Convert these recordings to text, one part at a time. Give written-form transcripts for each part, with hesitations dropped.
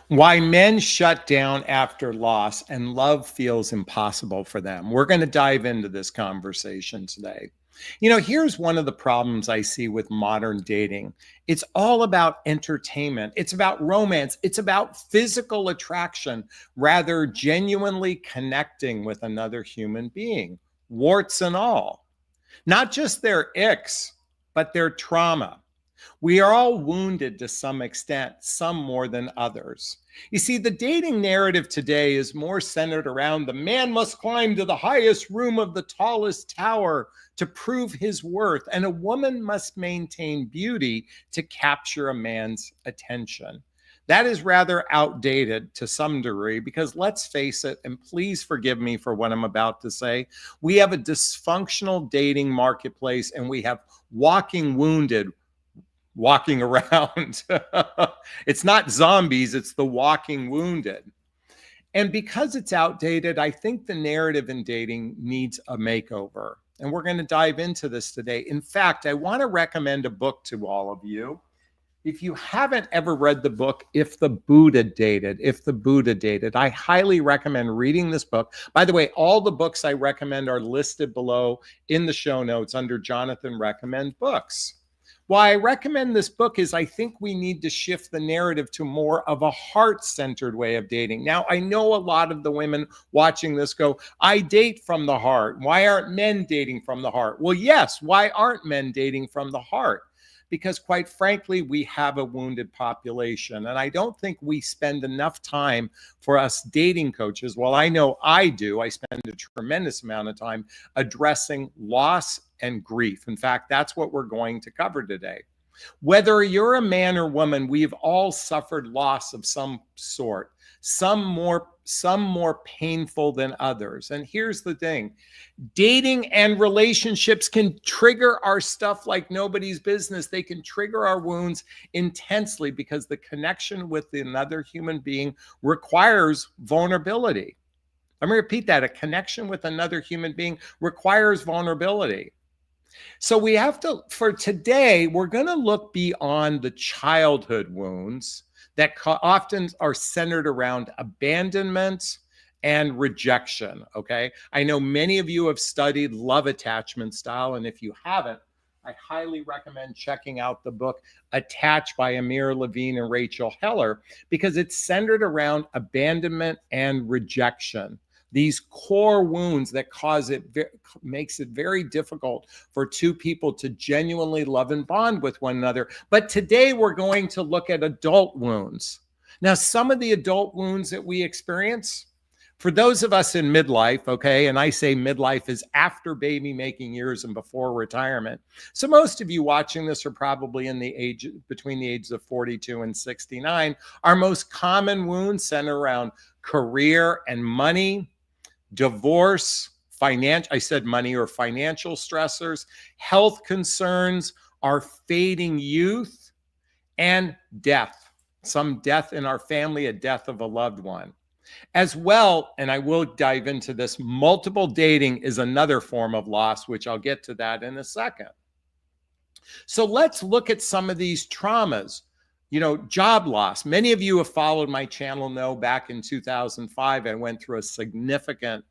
Why men shut down after loss and love feels impossible for them. We're going to dive into this conversation today. Here's one of the problems I see with modern dating. It's all about entertainment. It's about romance. It's about physical attraction, rather genuinely connecting with another human being, warts and all. Not just their icks, but their trauma. We are all wounded to some extent, some more than others. You see, the dating narrative today is more centered around the man must climb to the highest room of the tallest tower to prove his worth, and a woman must maintain beauty to capture a man's attention. That is rather outdated to some degree because let's face it, and please forgive me for what I'm about to say, we have a dysfunctional dating marketplace and we have walking wounded walking around. It's not zombies, it's the walking wounded. And because it's outdated, I think the narrative in dating needs a makeover. And we're going to dive into this today. In fact, I want to recommend a book to all of you. If you haven't ever read the book, If the Buddha Dated, I highly recommend reading this book. By the way, all the books I recommend are listed below in the show notes under Jonathan Recommend Books. Why I recommend this book is I think we need to shift the narrative to more of a heart-centered way of dating. Now, I know a lot of the women watching this go, I date from the heart. Why aren't men dating from the heart? Well, yes, why aren't men dating from the heart? Because quite frankly, we have a wounded population. And I don't think we spend enough time for us dating coaches. Well, I know I do. I spend a tremendous amount of time addressing loss and grief. In fact, that's what we're going to cover today. Whether you're a man or woman, we've all suffered loss of some sort, some more painful than others. And here's the thing, dating and relationships can trigger our stuff like nobody's business. They can trigger our wounds intensely because the connection with another human being requires vulnerability. Let me repeat that. A connection with another human being requires vulnerability. So we have to, for today, we're going to look beyond the childhood wounds that often are centered around abandonment and rejection, okay? I know many of you have studied love attachment style, and if you haven't, I highly recommend checking out the book Attached by Amir Levine and Rachel Heller, because it's centered around abandonment and rejection. These core wounds that makes it very difficult for two people to genuinely love and bond with one another. But today we're going to look at adult wounds. Now, some of the adult wounds that we experience, for those of us in midlife, okay, and I say midlife is after baby making years and before retirement. So most of you watching this are probably in the age between the ages of 42 and 69. Our most common wounds center around career and money, divorce, I said money or financial stressors, health concerns, our fading youth, and death. Some death in our family, a death of a loved one. As well, and I will dive into this, multiple dating is another form of loss, which I'll get to that in a second. So let's look at some of these traumas. Job loss. Many of you have followed my channel know back in 2005, I went through a significant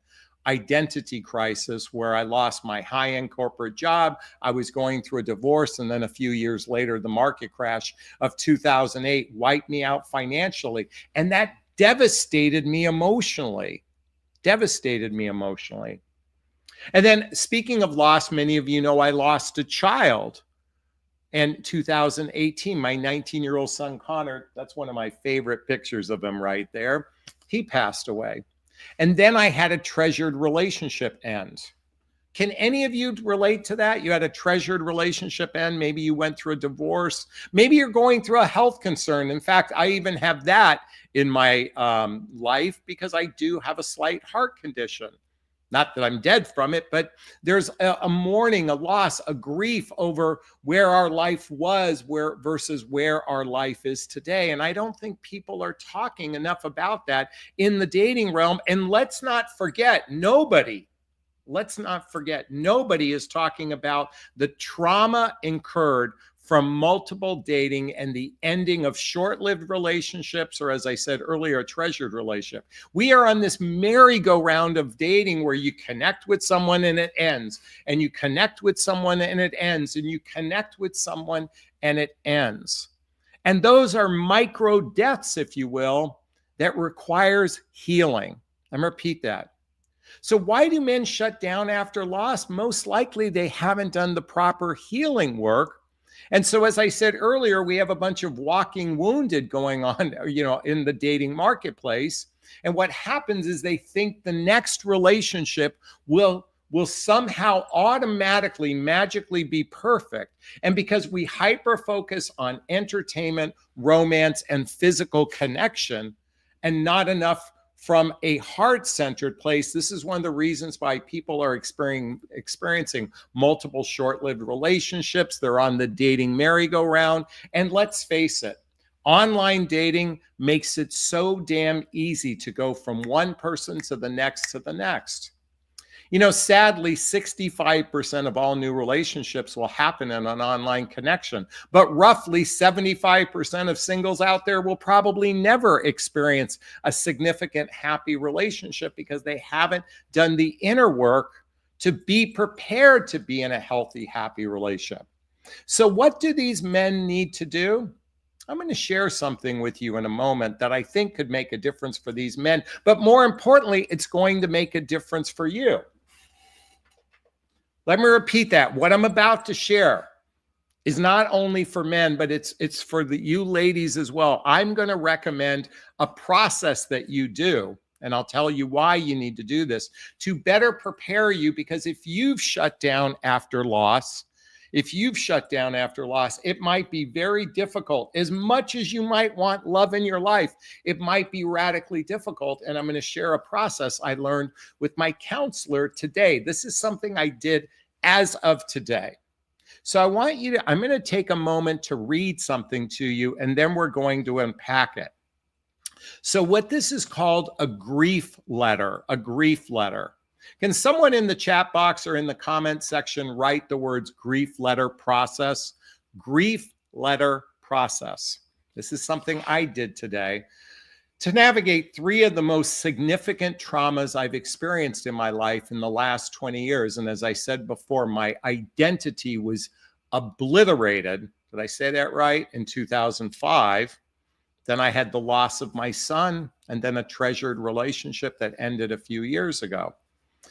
identity crisis where I lost my high-end corporate job. I was going through a divorce, and then a few years later, the market crash of 2008 wiped me out financially. And that devastated me emotionally. And then speaking of loss, many of you know I lost a child. In 2018, my 19-year-old son, Connor, that's one of my favorite pictures of him right there. He passed away. And then I had a treasured relationship end. Can any of you relate to that? You had a treasured relationship end. Maybe you went through a divorce. Maybe you're going through a health concern. In fact, I even have that in my life because I do have a slight heart condition. Not that I'm dead from it, but there's a mourning, a loss, a grief over where our life was versus where our life is today. And I don't think people are talking enough about that in the dating realm. And let's not forget, nobody is talking about the trauma incurred from multiple dating and the ending of short-lived relationships, or as I said earlier, a treasured relationship. We are on this merry-go-round of dating where you connect with someone and it ends, and you connect with someone and it ends, and you connect with someone and it ends. And those are micro deaths, if you will, that requires healing. I'm going to repeat that. So why do men shut down after loss? Most likely they haven't done the proper healing work. And so, as I said earlier, we have a bunch of walking wounded going on, in the dating marketplace. And what happens is they think the next relationship will somehow automatically, magically be perfect. And because we hyper focus on entertainment, romance, and physical connection, and not enough from a heart-centered place, this is one of the reasons why people are experiencing multiple short-lived relationships. They're on the dating merry-go-round. And let's face it, online dating makes it so damn easy to go from one person to the next to the next. Sadly, 65% of all new relationships will happen in an online connection, but roughly 75% of singles out there will probably never experience a significant happy relationship because they haven't done the inner work to be prepared to be in a healthy, happy relationship. So what do these men need to do? I'm going to share something with you in a moment that I think could make a difference for these men, but more importantly, it's going to make a difference for you. Let me repeat that. What I'm about to share is not only for men, but it's for you ladies as well. I'm going to recommend a process that you do, and I'll tell you why you need to do this, to better prepare you, because if you've shut down after loss, it might be very difficult. As much as you might want love in your life, it might be radically difficult. And I'm going to share a process I learned with my counselor today. This is something I did as of today. So I'm going to take a moment to read something to you, and then we're going to unpack it. So what this is called a grief letter. Can someone in the chat box or in the comment section write the words grief letter process? Grief letter process. This is something I did today to navigate 3 of the most significant traumas I've experienced in my life in the last 20 years. And as I said before, my identity was obliterated. Did I say that right? In 2005. Then I had the loss of my son, and then a treasured relationship that ended a few years ago.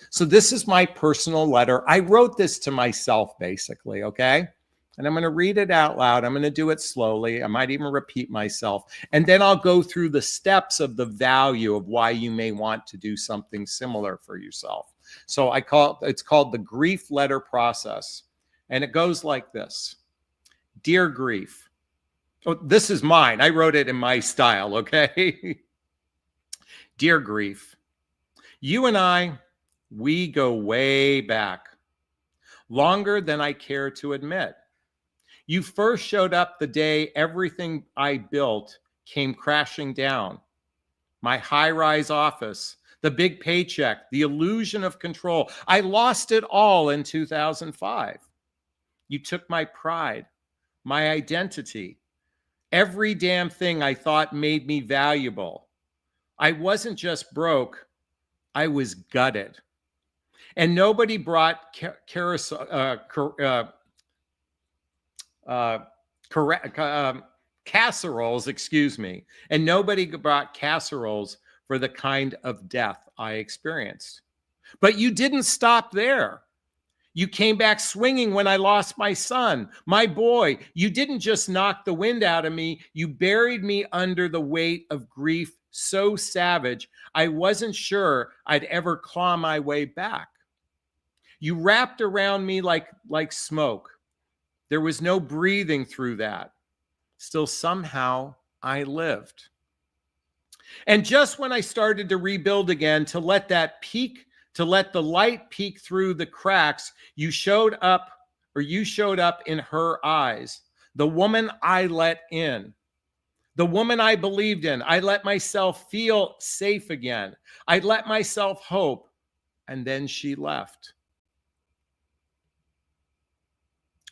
So this is my personal letter. I wrote this to myself, basically, okay? And I'm going to read it out loud. I'm going to do it slowly. I might even repeat myself. And then I'll go through the steps of the value of why you may want to do something similar for yourself. So it's called the grief letter process. And it goes like this. Dear Grief. Oh, this is mine. I wrote it in my style, okay? Dear Grief. You and I, we go way back, longer than I care to admit. You first showed up the day everything I built came crashing down. My high-rise office, the big paycheck, the illusion of control. I lost it all in 2005. You took my pride, my identity, every damn thing I thought made me valuable. I wasn't just broke, I was gutted. And nobody brought casseroles, and nobody brought casseroles for the kind of death I experienced. But you didn't stop there. You came back swinging when I lost my son, my boy. You didn't just knock the wind out of me. You buried me under the weight of grief so savage, I wasn't sure I'd ever claw my way back. You wrapped around me like smoke. There was no breathing through that. Still, somehow, I lived. And just when I started to rebuild again, to let the light peek through the cracks, you showed up in her eyes, the woman I let in, the woman I believed in. I let myself feel safe again. I let myself hope, and then she left.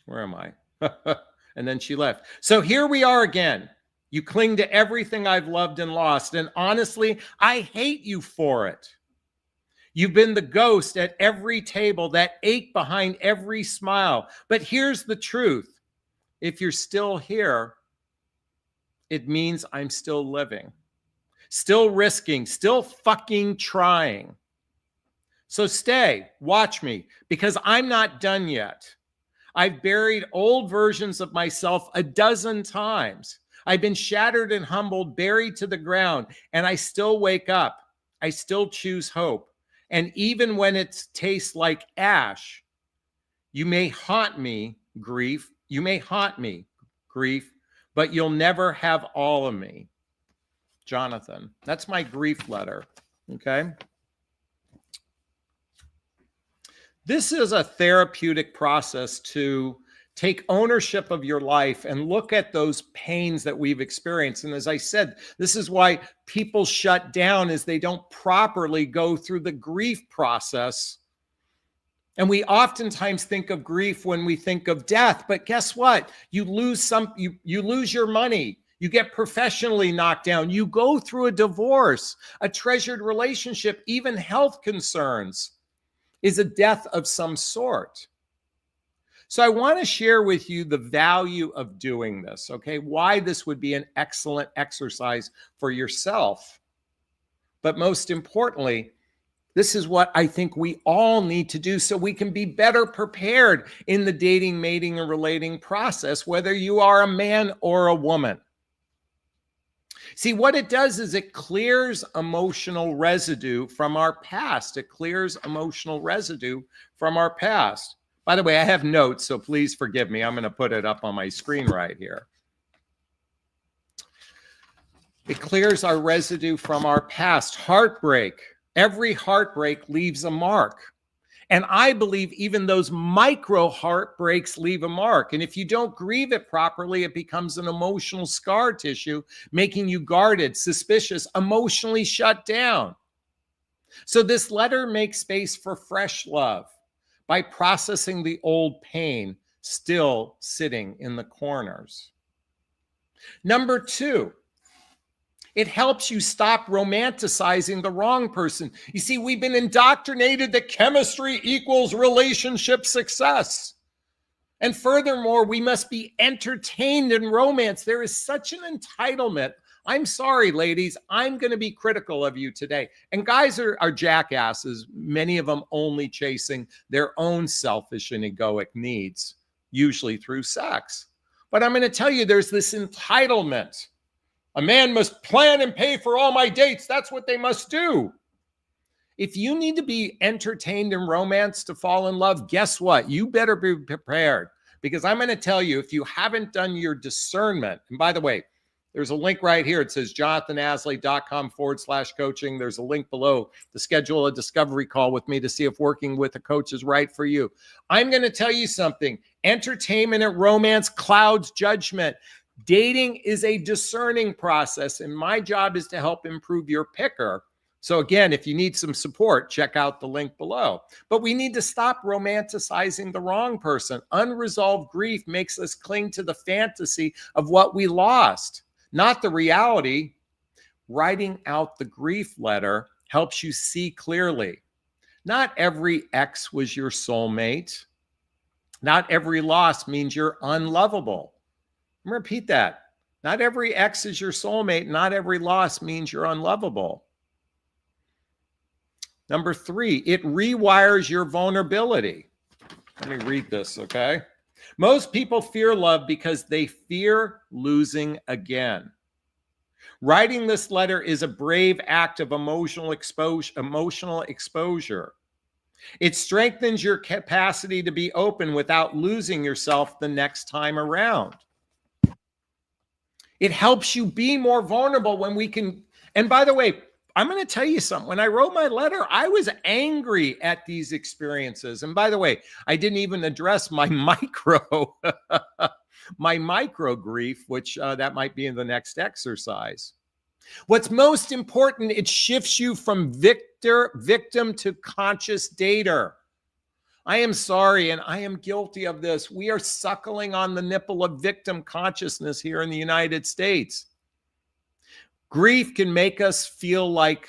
Where am I? And then she left. So here we are again. You cling to everything I've loved and lost. And honestly, I hate you for it. You've been the ghost at every table, that ache behind every smile. But here's the truth. If you're still here, it means I'm still living, still risking, still fucking trying. So stay, watch me, because I'm not done yet. I've buried old versions of myself a dozen times. I've been shattered and humbled, buried to the ground, and I still wake up. I still choose hope. And even when it tastes like ash, you may haunt me, grief. You may haunt me, grief, but you'll never have all of me. Jonathan, that's my grief letter, okay? This is a therapeutic process to take ownership of your life and look at those pains that we've experienced. And as I said, this is why people shut down, is they don't properly go through the grief process. And we oftentimes think of grief when we think of death, but guess what? You lose you lose your money. You get professionally knocked down. You go through a divorce, a treasured relationship, even health concerns is a death of some sort. So I want to share with you the value of doing this, okay? Why this would be an excellent exercise for yourself. But most importantly, this is what I think we all need to do so we can be better prepared in the dating, mating, and relating process, whether you are a man or a woman. See, what it does is it clears emotional residue from our past. It clears emotional residue from our past. By the way, I have notes, so please forgive me. I'm going to put it up on my screen right here. It clears our residue from our past. Heartbreak. Every heartbreak leaves a mark. And I believe even those micro heartbreaks leave a mark. And if you don't grieve it properly, it becomes an emotional scar tissue, making you guarded, suspicious, emotionally shut down. So this letter makes space for fresh love by processing the old pain still sitting in the corners. Number 2, it helps you stop romanticizing the wrong person. You see, we've been indoctrinated that chemistry equals relationship success. And furthermore, we must be entertained in romance. There is such an entitlement. I'm sorry, ladies, I'm going to be critical of you today. And guys are jackasses, many of them only chasing their own selfish and egoic needs, usually through sex. But I'm going to tell you, there's this entitlement. A man must plan and pay for all my dates. That's what they must do. If you need to be entertained in romance to fall in love, guess what? You better be prepared, because I'm going to tell you, if you haven't done your discernment, and by the way, there's a link right here. It says jonathanasley.com/coaching. There's a link below to schedule a discovery call with me to see if working with a coach is right for you. I'm going to tell you something. Entertainment and romance clouds judgment. Dating is a discerning process, and my job is to help improve your picker. So again, if you need some support, check out the link below. But we need to stop romanticizing the wrong person. Unresolved grief makes us cling to the fantasy of what we lost, not the reality. Writing out the grief letter helps you see clearly. Not every ex was your soulmate. Not every loss means you're unlovable. Repeat that. Not every ex is your soulmate. Not every loss means you're unlovable. Number 3, it rewires your vulnerability. Let me read this, okay? Most people fear love because they fear losing again. Writing this letter is a brave act of emotional exposure. It strengthens your capacity to be open without losing yourself the next time around. It helps you be more vulnerable when we can. And by the way, I'm going to tell you something. When I wrote my letter, I was angry at these experiences. And by the way, I didn't even address my micro grief, which that might be in the next exercise. What's most important, it shifts you from victim to conscious dater. I am sorry, and I am guilty of this. We are suckling on the nipple of victim consciousness here in the United States. Grief can make us feel like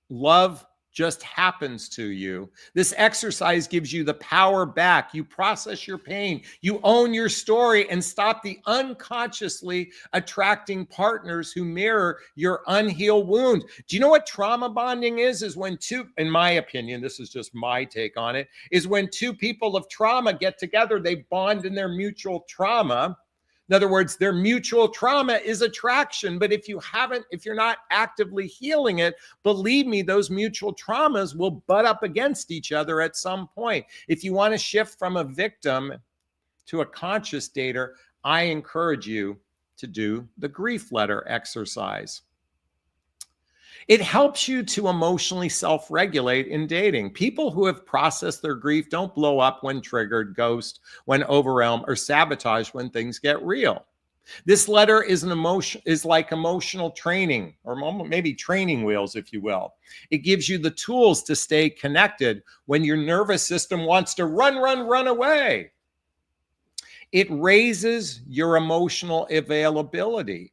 love just happens to you. This exercise gives you the power back. You process your pain, you own your story, and stop the unconsciously attracting partners who mirror your unhealed wound. Do you know what trauma bonding is? Is when two, in my opinion, this is just my take on it, is when two people of trauma get together, they bond in their mutual trauma. In other words, their mutual trauma is attraction. But if you're not actively healing it, believe me, those mutual traumas will butt up against each other at some point. If you want to shift from a victim to a conscious dater, I encourage you to do the grief letter exercise. It helps you to emotionally self-regulate in dating. People who have processed their grief don't blow up when triggered, ghost when overwhelmed, or sabotage when things get real. This letter is like emotional training, or maybe training wheels, if you will. It gives you the tools to stay connected when your nervous system wants to run away. It raises your emotional availability.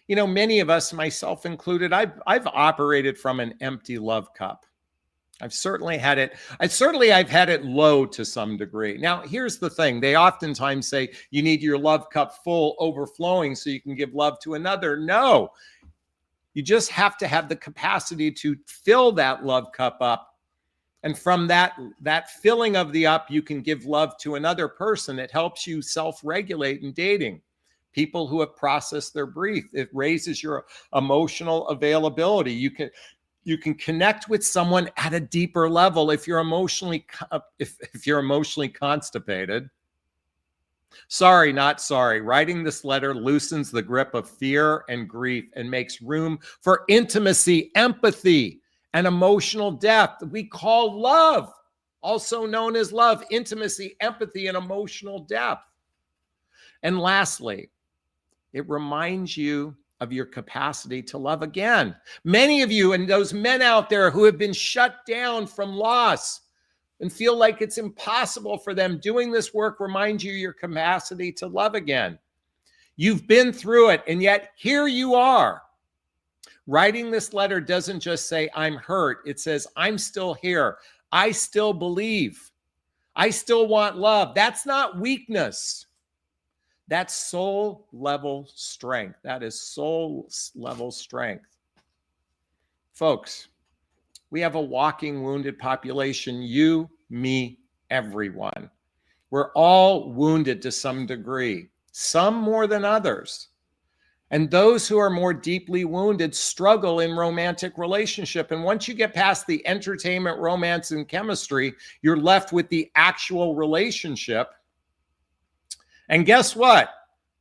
You know, many of us, myself included, I've operated from an empty love cup. I've had it low to some degree. Now, here's the thing. They oftentimes say you need your love cup full, overflowing, so you can give love to another. No, you just have to have the capacity to fill that love cup up. And from that filling of the up, you can give love to another person. It helps you self-regulate in dating. People who have processed their grief, it raises your emotional availability. You can connect with someone at a deeper level if you're emotionally constipated. Sorry, not sorry. Writing this letter loosens the grip of fear and grief and makes room for intimacy, empathy, and emotional depth. We call love, also known as love, intimacy, empathy, and emotional depth. And lastly, it reminds you of your capacity to love again. Many of you and those men out there who have been shut down from loss and feel like it's impossible for them, doing this work reminds you of your capacity to love again. You've been through it, and yet here you are. Writing this letter doesn't just say, I'm hurt. It says, I'm still here. I still believe. I still want love. That's not weakness. That's soul level strength. That is soul level strength. Folks, we have a walking wounded population. You, me, everyone. We're all wounded to some degree, some more than others. And those who are more deeply wounded struggle in romantic relationship. And once you get past the entertainment, romance, and chemistry, you're left with the actual relationship. And guess what?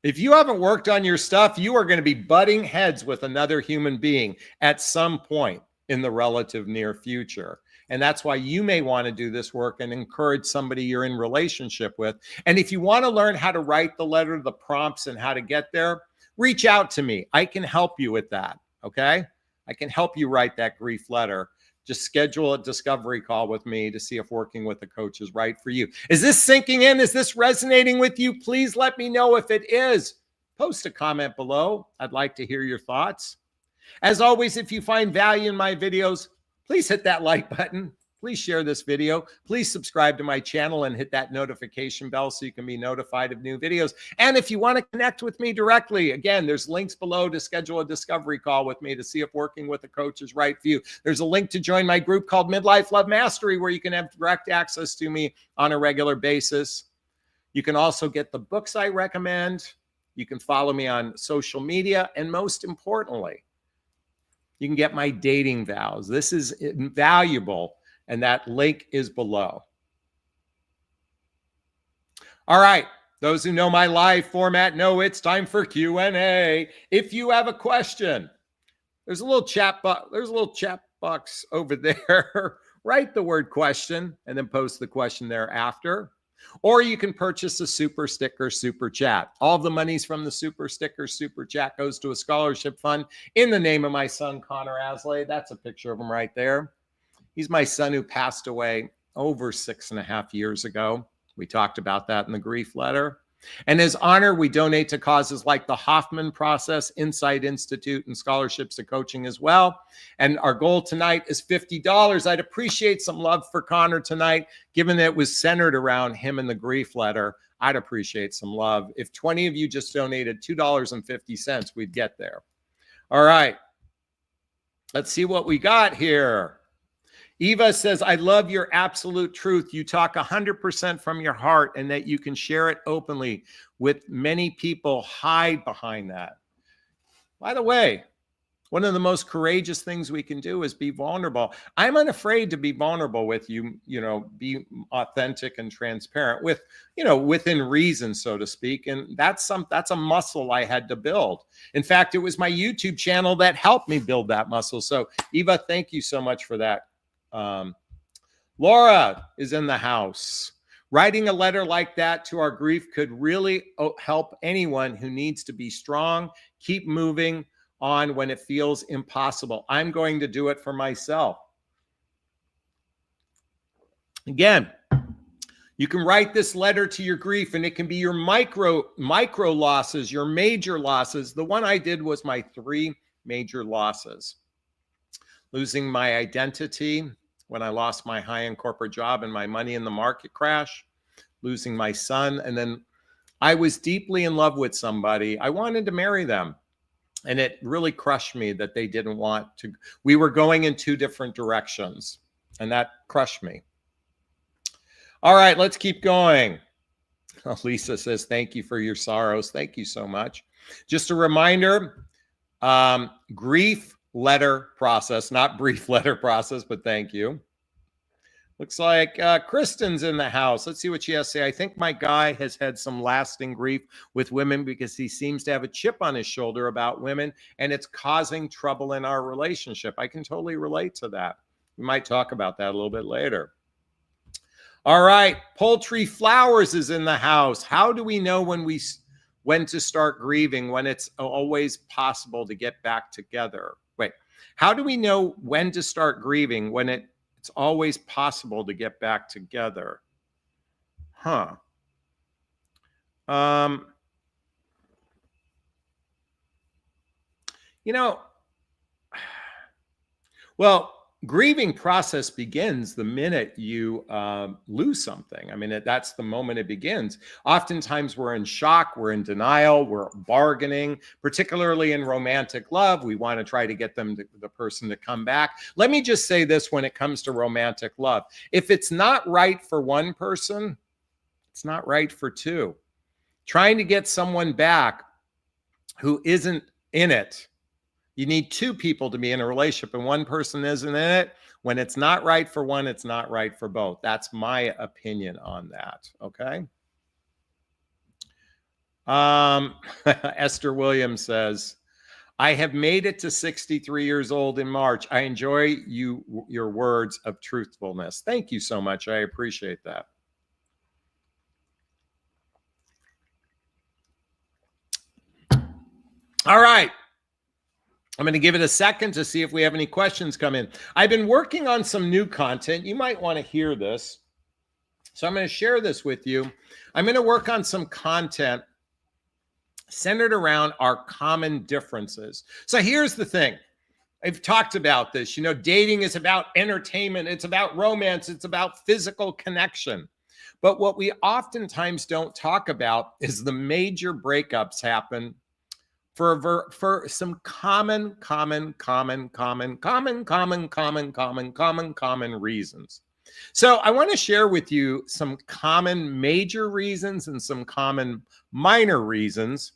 If you haven't worked on your stuff, you are going to be butting heads with another human being at some point in the relative near future. And that's why you may want to do this work and encourage somebody you're in relationship with. And if you want to learn how to write the letter, the prompts, and how to get there, reach out to me. I can help you with that. Okay? I can help you write that grief letter. Just schedule a discovery call with me to see if working with a coach is right for you. Is this sinking in? Is this resonating with you? Please let me know if it is. Post a comment below. I'd like to hear your thoughts. As always, if you find value in my videos, please hit that like button. Please share this video. Please subscribe to my channel and hit that notification bell so you can be notified of new videos. And if you want to connect with me directly, again, there's links below to schedule a discovery call with me to see if working with a coach is right for you. There's a link to join my group called Midlife Love Mastery, where you can have direct access to me on a regular basis. You can also get the books I recommend. You can follow me on social media. And most importantly, you can get my dating vows. This is invaluable. And that link is below. All right. Those who know my live format know it's time for Q&A. If you have a question, there's a little chat box over there. Write the word question and then post the question thereafter. Or you can purchase a super sticker, super chat. All of the monies from the super sticker, super chat goes to a scholarship fund in the name of my son, Connor Asley. That's a picture of him right there. He's my son who passed away over 6.5 years ago. We talked about that in the grief letter. And as honor, we donate to causes like the Hoffman Process, Insight Institute, and scholarships to coaching as well. And our goal tonight is $50. I'd appreciate some love for Connor tonight, given that it was centered around him and the grief letter. I'd appreciate some love. If 20 of you just donated $2.50, we'd get there. All right. Let's see what we got here. Eva says, I love your absolute truth. You talk 100% from your heart, and that you can share it openly with many people hide behind that. By the way, one of the most courageous things we can do is be vulnerable. I'm unafraid to be vulnerable with you, be authentic and transparent with, within reason, so to speak. And that's a muscle I had to build. In fact, it was my YouTube channel that helped me build that muscle. So Eva, thank you so much for that. Laura is in the house. Writing a letter like that to our grief could really help anyone who needs to be strong, keep moving on when it feels impossible. I'm going to do it for myself. Again, you can write this letter to your grief, and it can be your micro losses, your major losses. The one I did was my 3 major losses. Losing my identity when I lost my high-end corporate job and my money in the market crash, losing my son, and then I was deeply in love with somebody. I wanted to marry them, and it really crushed me that they didn't want to. We were going in 2 different directions, and that crushed me. All right, let's keep going. Lisa says, thank you for your sorrows. Thank you so much. Just a reminder, grief letter process, not brief letter process, but thank you. Looks like Kristen's in the house. Let's see what she has to say. I think my guy has had some lasting grief with women because he seems to have a chip on his shoulder about women, and it's causing trouble in our relationship. I can totally relate to that. We might talk about that a little bit later. All right, Poultry Flowers is in the house. How do we know when to start grieving, when it's always possible to get back together? Wait, how do we know when to start grieving when it's always possible to get back together? Well, grieving process begins the minute you lose something. I mean, that's the moment it begins. Oftentimes we're in shock, we're in denial, we're bargaining, particularly in romantic love. We want to try to get the person to come back. Let me just say this when it comes to romantic love. If it's not right for one person, it's not right for 2. Trying to get someone back who isn't in it. You need 2 people to be in a relationship, and one person isn't in it. When it's not right for one, it's not right for both. That's my opinion on that. Okay. Esther Williams says, I have made it to 63 years old in March. I enjoy your words of truthfulness. Thank you so much. I appreciate that. All right. I'm going to give it a second to see if we have any questions come in. I've been working on some new content. You might want to hear this. So I'm going to share this with you. I'm going to work on some content centered around our common differences. So here's the thing. I've talked about this. Dating is about entertainment. It's about romance. It's about physical connection. But what we oftentimes don't talk about is the major breakups happen for some common reasons. So I want to share with you some common major reasons and some common minor reasons.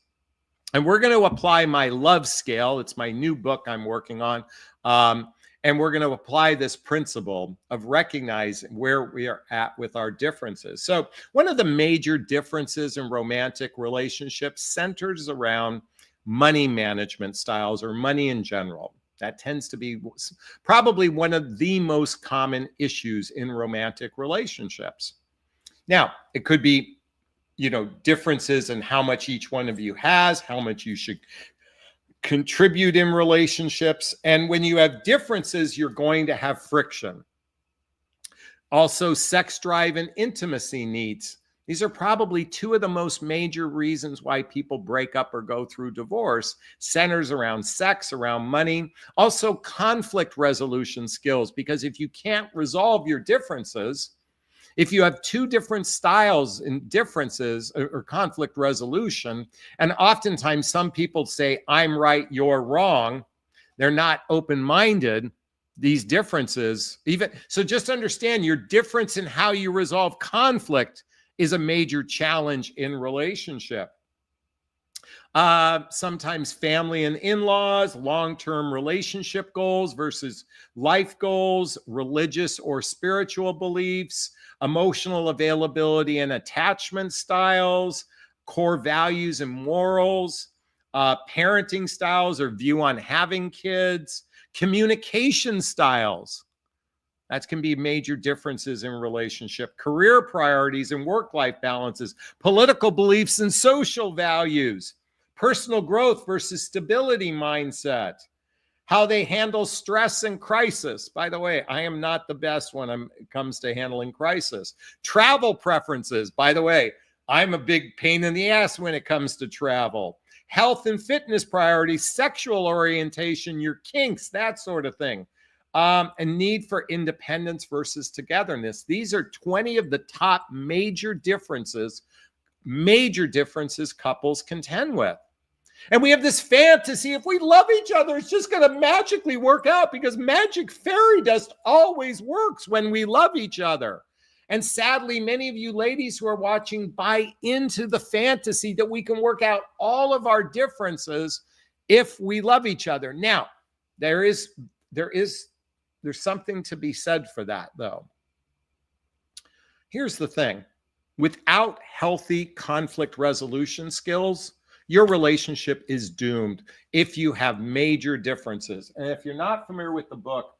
And we're going to apply my love scale. It's my new book I'm working on. And we're going to apply this principle of recognizing where we are at with our differences. So one of the major differences in romantic relationships centers around money management styles or money in general. That tends to be probably one of the most common issues in romantic relationships. Now, it could be, differences in how much each one of you has, how much you should contribute in relationships. And when you have differences, you're going to have friction. Also, sex drive and intimacy needs. These are probably two of the most major reasons why people break up or go through divorce. Centers around sex, around money. Also, conflict resolution skills, because if you can't resolve your differences, if you have two different styles and differences or conflict resolution, and oftentimes some people say, I'm right, you're wrong, they're not open-minded, these differences, even so, just understand your difference in how you resolve conflict is a major challenge in relationship. Sometimes family and in-laws, long-term relationship goals versus life goals, religious or spiritual beliefs, emotional availability and attachment styles, core values and morals, parenting styles or view on having kids, communication styles. That can be major differences in relationship, career priorities and work-life balances, political beliefs and social values, personal growth versus stability mindset, how they handle stress and crisis. By the way, I am not the best when it comes to handling crisis. Travel preferences. By the way, I'm a big pain in the ass when it comes to travel. Health and fitness priorities, sexual orientation, your kinks, that sort of thing. A need for independence versus togetherness. These are 20 of the top major differences couples contend with. And we have this fantasy, if we love each other, it's just going to magically work out, because magic fairy dust always works when we love each other. And sadly, many of you ladies who are watching buy into the fantasy that we can work out all of our differences if we love each other. Now, there's something to be said for that, though. Here's the thing. Without healthy conflict resolution skills, your relationship is doomed if you have major differences. And if you're not familiar with the book,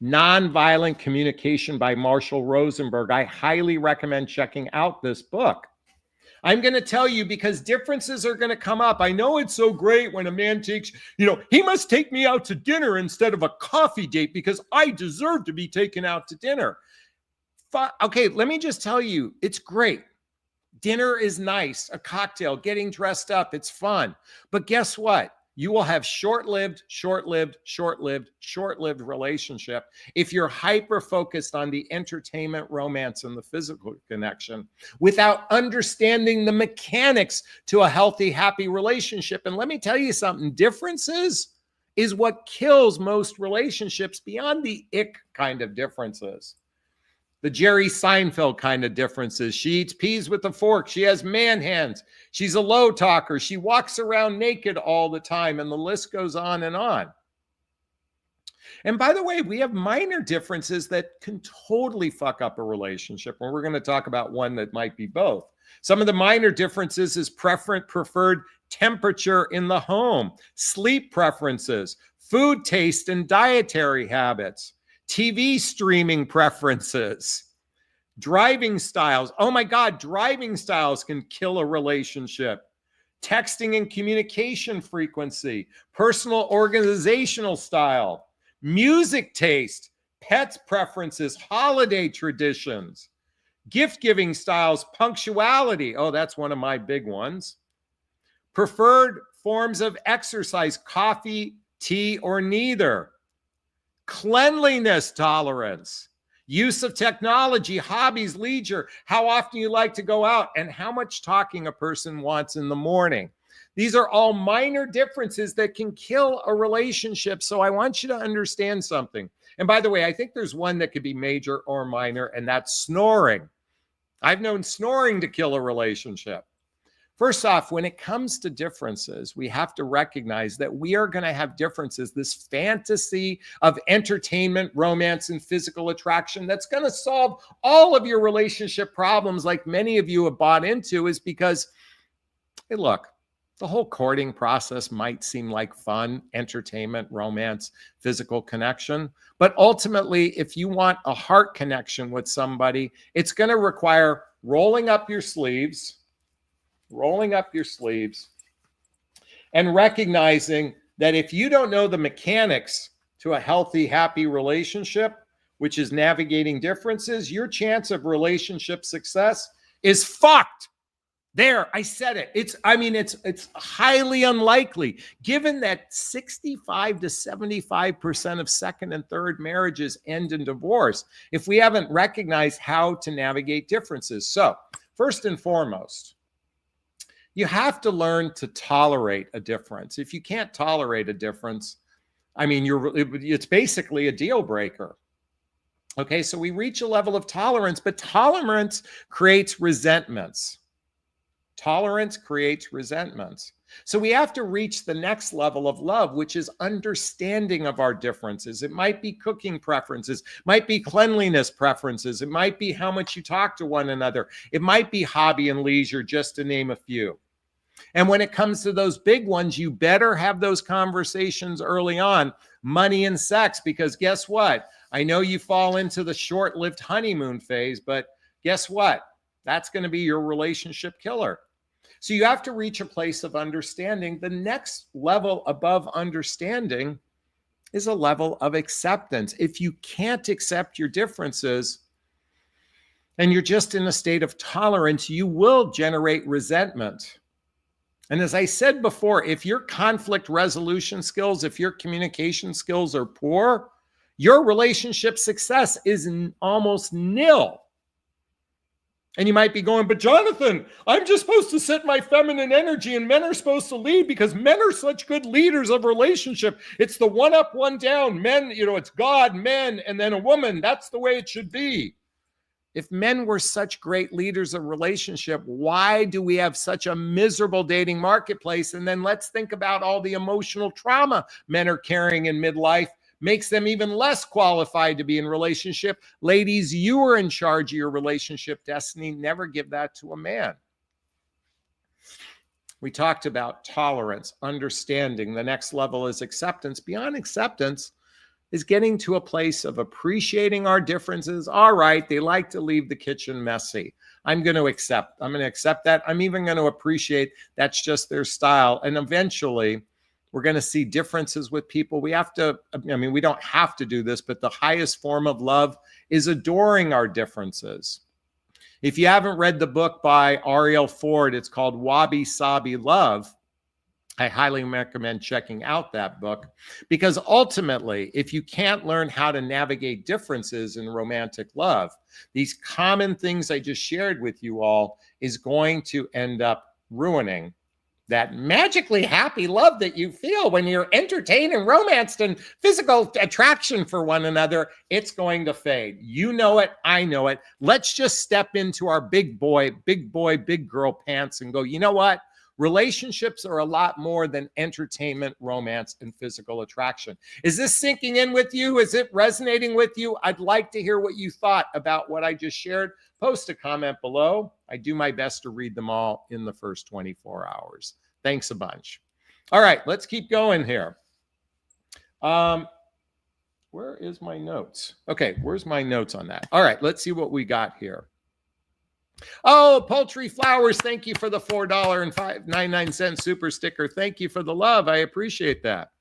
Nonviolent Communication by Marshall Rosenberg, I highly recommend checking out this book. I'm going to tell you, because differences are going to come up. I know it's so great when a man takes, he must take me out to dinner instead of a coffee date because I deserve to be taken out to dinner. Okay, let me just tell you, it's great. Dinner is nice, a cocktail, getting dressed up, it's fun. But guess what? You will have short-lived relationship if you're hyper-focused on the entertainment, romance, and the physical connection without understanding the mechanics to a healthy, happy relationship. And let me tell you something, differences is what kills most relationships beyond the ick kind of differences. The Jerry Seinfeld kind of differences. She eats peas with a fork. She has man hands. She's a low talker. She walks around naked all the time, and the list goes on and on. And by the way, we have minor differences that can totally fuck up a relationship, and we're going to talk about one that might be both. Some of the minor differences is preferred temperature in the home, sleep preferences, food taste and dietary habits, TV streaming preferences, driving styles. Oh my God, driving styles can kill a relationship. Texting and communication frequency, personal organizational style, music taste, pets preferences, holiday traditions, gift giving styles, punctuality. Oh, that's one of my big ones. Preferred forms of exercise, coffee, tea, or neither. Cleanliness tolerance, use of technology, hobbies, leisure, how often you like to go out, and how much talking a person wants in the morning. These are all minor differences that can kill a relationship. So I want you to understand something. And by the way, I think there's one that could be major or minor, and that's snoring. I've known snoring to kill a relationship. First off, when it comes to differences, we have to recognize that we are going to have differences. This fantasy of entertainment, romance, and physical attraction that's going to solve all of your relationship problems, like many of you have bought into, is because, hey, look, the whole courting process might seem like fun, entertainment, romance, physical connection. But ultimately, if you want a heart connection with somebody, it's going to require rolling up your sleeves and recognizing that if you don't know the mechanics to a healthy, happy relationship, which is navigating differences, your chance of relationship success is fucked. There, I said it. It's highly unlikely, given that 65 to 75% of second and third marriages end in divorce if we haven't recognized how to navigate differences. So, first and foremost, you have to learn to tolerate a difference. If you can't tolerate a difference, it's basically a deal breaker. Okay, so we reach a level of tolerance, but tolerance creates resentments. Tolerance creates resentments. So we have to reach the next level of love, which is understanding of our differences. It might be cooking preferences, might be cleanliness preferences, it might be how much you talk to one another, it might be hobby and leisure, just to name a few. And when it comes to those big ones, you better have those conversations early on, money and sex, because guess what? I know you fall into the short-lived honeymoon phase, but guess what? That's going to be your relationship killer. So you have to reach a place of understanding. The next level above understanding is a level of acceptance. If you can't accept your differences and you're just in a state of tolerance, you will generate resentment. And as I said before, if your conflict resolution skills, if your communication skills are poor, your relationship success is almost nil. And you might be going, but Jonathan, I'm just supposed to set my feminine energy and men are supposed to lead because men are such good leaders of relationship. It's the one up, one down. Men, it's God, men, and then a woman. That's the way it should be. If men were such great leaders of relationship, why do we have such a miserable dating marketplace? And then let's think about all the emotional trauma men are carrying in midlife. Makes them even less qualified to be in relationship. Ladies, you are in charge of your relationship destiny. Never give that to a man. We talked about tolerance, understanding. The next level is acceptance. Beyond acceptance is getting to a place of appreciating our differences. All right, they like to leave the kitchen messy. I'm going to accept that. I'm even going to appreciate that's just their style. And eventually, we're going to see differences with people. We don't have to do this, but the highest form of love is adoring our differences. If you haven't read the book by Ariel Ford, it's called Wabi Sabi Love. I highly recommend checking out that book because ultimately, if you can't learn how to navigate differences in romantic love, these common things I just shared with you all is going to end up ruining that magically happy love that you feel when you're entertained and romanced and physical attraction for one another. It's going to fade. You know it. I know it. Let's just step into our big boy, big girl pants and go, you know what? Relationships are a lot more than entertainment, romance, and physical attraction. Is this sinking in with you? Is it resonating with you? I'd like to hear what you thought about what I just shared. Post a comment below. I do my best to read them all in the first 24 hours. Thanks a bunch. All right, let's keep going here. Where is my notes? Okay, where's my notes on that? All right, let's see what we got here. Oh, Poultry Flowers, thank you for the $4.99 super sticker. Thank you for the love. I appreciate that.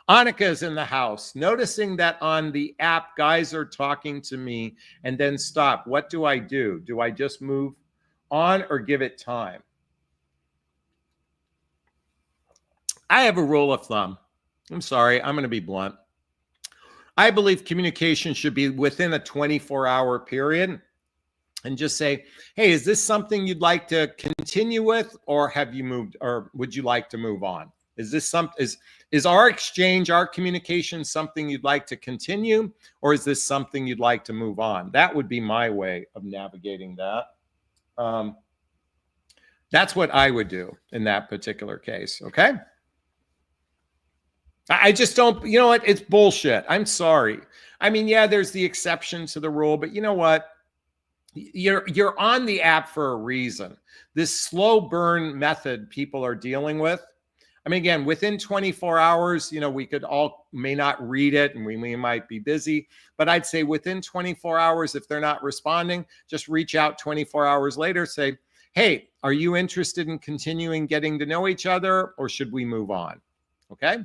Annika's in the house, noticing that on the app, guys are talking to me and then stop. What do I do? Do I just move on or give it time? I have a rule of thumb. I'm sorry, I'm going to be blunt. I believe communication should be within a 24-hour period. And just say, hey, is this something you'd like to continue with, or have you moved, or would you like to move on? Is this is our exchange, our communication something you'd like to continue, or is this something you'd like to move on? That would be my way of navigating that. That's what I would do in that particular case, okay? I just don't, you know what? It's bullshit. I'm sorry. I mean, yeah, there's the exception to the rule, but you know what? You're on the app for a reason. This slow burn method people are dealing with. I mean, again, within 24 hours, we could all may not read it and we might be busy, but I'd say within 24 hours, if they're not responding, just reach out 24 hours later, say, hey, are you interested in continuing getting to know each other, or should we move on? Okay.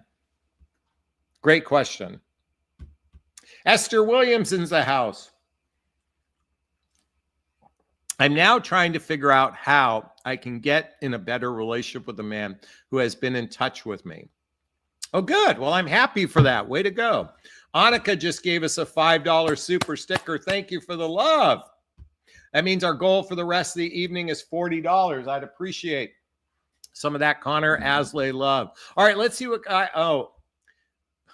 Great question. Esther Williamson's the house. I'm now trying to figure out how I can get in a better relationship with a man who has been in touch with me. Oh, good. Well, I'm happy for that. Way to go. Annika just gave us a $5 super sticker. Thank you for the love. That means our goal for the rest of the evening is $40. I'd appreciate some of that Connor Aslay love. All right, let's see what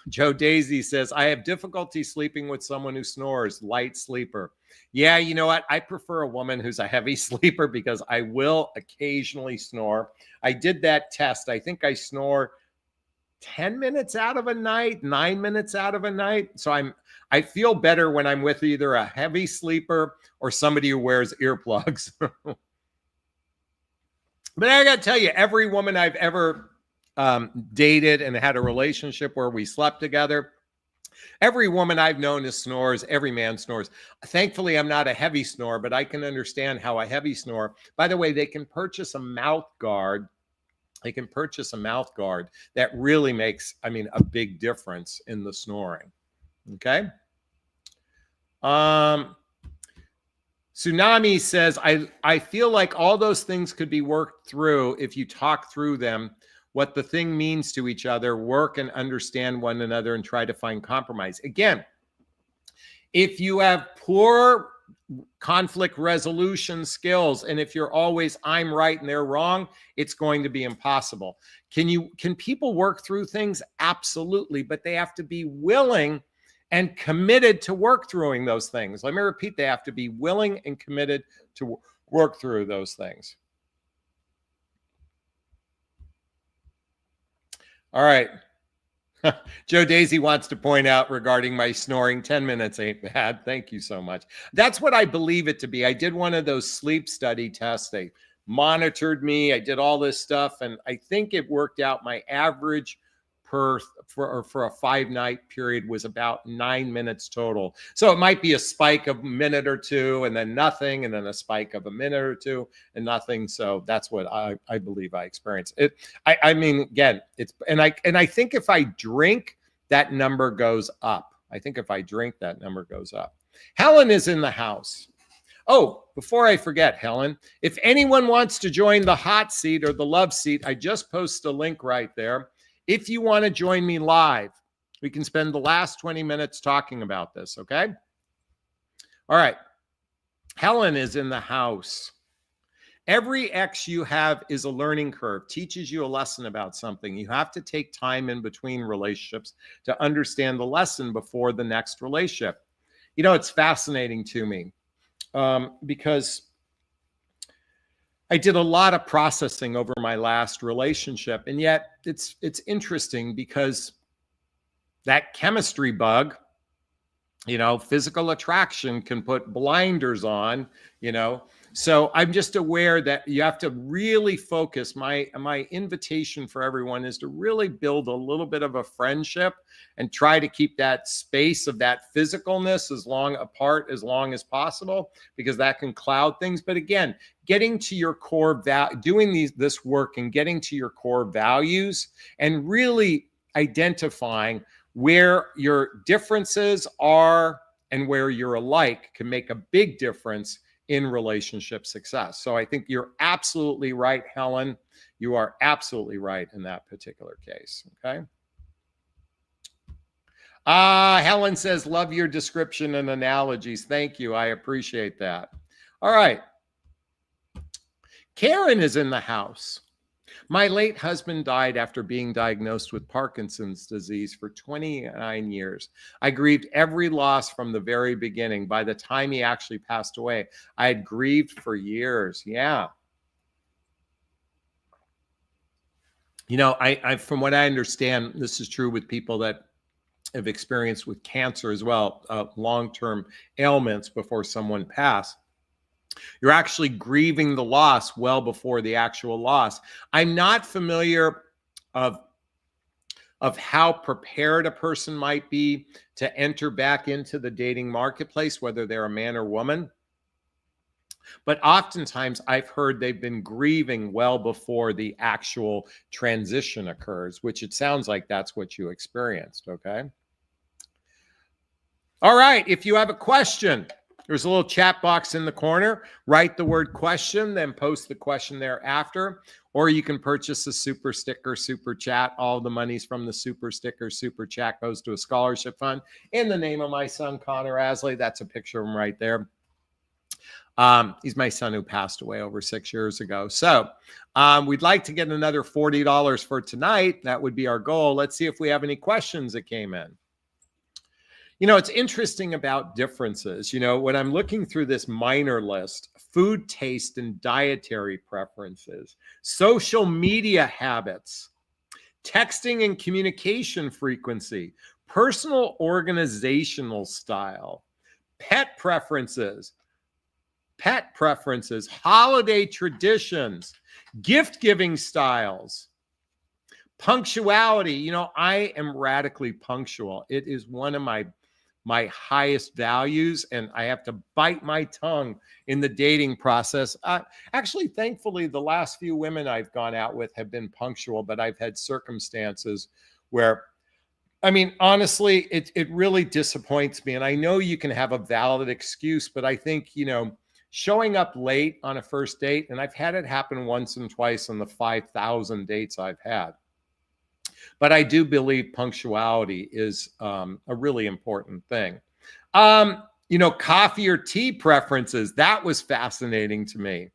Joe Daisy says, I have difficulty sleeping with someone who snores, light sleeper. Yeah, you know what? I prefer a woman who's a heavy sleeper because I will occasionally snore. I did that test. I think I snore 10 minutes out of a night, 9 minutes out of a night. So I feel better when I'm with either a heavy sleeper or somebody who wears earplugs. But I got to tell you, every woman I've ever dated and had a relationship where we slept together, every woman I've known is snores. Every man snores. Thankfully, I'm not a heavy snore, but I can understand how a heavy snore. By the way, they can purchase a mouth guard. They can purchase a mouth guard that really makes, a big difference in the snoring. Okay. Tsunami says, I feel like all those things could be worked through if you talk through them, what the thing means to each other, work and understand one another and try to find compromise. Again, if you have poor conflict resolution skills, and if you're always, I'm right and they're wrong, it's going to be impossible. Can people work through things? Absolutely, but they have to be willing and committed to work through those things. Let me repeat, they have to be willing and committed to work through those things. All right. Joe Daisy wants to point out regarding my snoring, 10 minutes ain't bad. Thank you so much. That's what I believe it to be. I did one of those sleep study tests. They monitored me. I did all this stuff, and I think it worked out. My average for a 5-night period was about 9 minutes total. So it might be a spike of a minute or two and then nothing, and then a spike of a minute or two and nothing. So that's what I believe I experienced. Again, I think if I drink, that number goes up. I think if I drink, that number goes up. Helen is in the house. Oh, before I forget, Helen, if anyone wants to join the hot seat or the love seat, I just post a link right there. If you want to join me live, we can spend the last 20 minutes talking about this, okay? All right. Helen is in the house. Every X you have is a learning curve, teaches you a lesson about something. You have to take time in between relationships to understand the lesson before the next relationship. You know, it's fascinating to me because I did a lot of processing over my last relationship, and yet it's interesting because that chemistry bug, physical attraction can put blinders on, So I'm just aware that you have to really focus. My invitation for everyone is to really build a little bit of a friendship and try to keep that space of that physicalness as long apart as long as possible, because that can cloud things. But again, getting to your core doing this work and getting to your core values and really identifying where your differences are and where you're alike can make a big difference in relationship success. So I think you're absolutely right, Helen. You are absolutely right in that particular case. Okay. Helen says, love your description and analogies. Thank you. I appreciate that. All right. Karen is in the house. My late husband died after being diagnosed with Parkinson's disease for 29 years. I grieved every loss from the very beginning. By the time he actually passed away, I had grieved for years. Yeah. I from what I understand, this is true with people that have experienced with cancer as well, long-term ailments before someone passed. You're actually grieving the loss well before the actual loss. I'm not familiar of how prepared a person might be to enter back into the dating marketplace, whether they're a man or woman. But oftentimes I've heard they've been grieving well before the actual transition occurs, which it sounds like that's what you experienced, okay? All right. If you have a question, there's a little chat box in the corner. Write the word question, then post the question thereafter. Or you can purchase a super sticker, super chat. All the monies from the super sticker, super chat goes to a scholarship fund in the name of my son, Connor Asley. That's a picture of him right there. He's my son who passed away over 6 years ago. So we'd like to get another $40 for tonight. That would be our goal. Let's see if we have any questions that came in. You know, it's interesting about differences. You know, when I'm looking through this minor list, food taste and dietary preferences, social media habits, texting and communication frequency, personal organizational style, pet preferences, holiday traditions, gift giving styles, punctuality. You know, I am radically punctual. It is one of my highest values, and I have to bite my tongue in the dating process. Actually, thankfully, the last few women I've gone out with have been punctual, but I've had circumstances where, I mean, honestly, it really disappoints me. And I know you can have a valid excuse, but I think, you know, showing up late on a first date, and I've had it happen once and twice on the 5,000 dates I've had. But I do believe punctuality is a really important thing. You know, coffee or tea preferences, that was fascinating to me.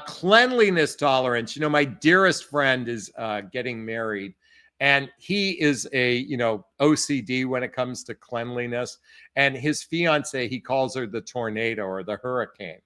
Cleanliness tolerance. You know, my dearest friend is getting married, and he is a, you know, OCD when it comes to cleanliness. And his fiance, he calls her the tornado or the hurricane.